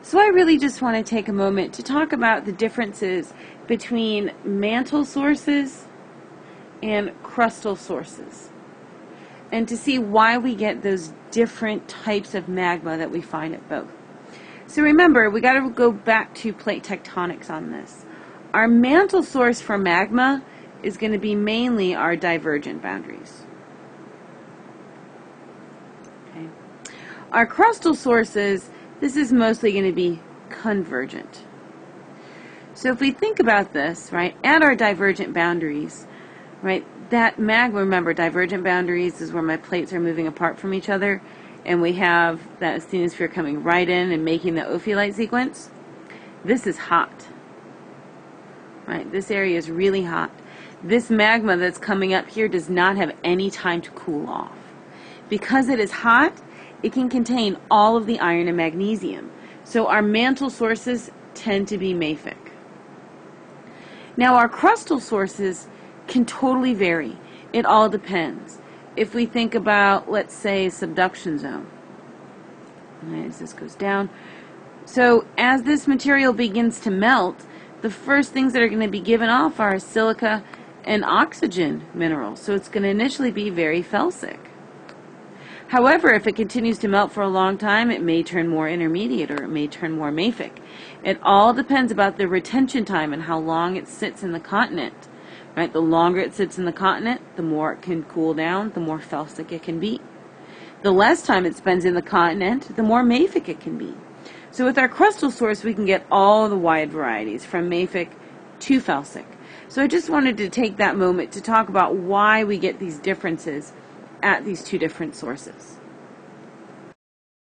So I really just want to take a moment to talk about the differences between mantle sources and crustal sources, and to see why we get those different types of magma that we find at both. So remember, we got to go back to plate tectonics on this. Our mantle source for magma is going to be mainly our divergent boundaries. Okay. Our crustal sources, this is mostly going to be convergent. So if we think about this, right, at our divergent boundaries, right, that magma, remember, divergent boundaries is where my plates are moving apart from each other, and we have that asthenosphere coming right in and making the ophiolite sequence. This is hot. Right, this area is really hot. This magma that's coming up here does not have any time to cool off. Because it is hot, it can contain all of the iron and magnesium. So our mantle sources tend to be mafic. Now our crustal sources can totally vary. It all depends. If we think about, let's say, subduction zone, right, as this goes down. So as this material begins to melt, the first things that are going to be given off are silica and oxygen minerals. So it's going to initially be very felsic. However, if it continues to melt for a long time, it may turn more intermediate or it may turn more mafic. It all depends about the retention time and how long it sits in the continent. Right? The longer it sits in the continent, the more it can cool down, the more felsic it can be. The less time it spends in the continent, the more mafic it can be. So with our crustal source, we can get all the wide varieties, from mafic to felsic. So I just wanted to take that moment to talk about why we get these differences at these two different sources.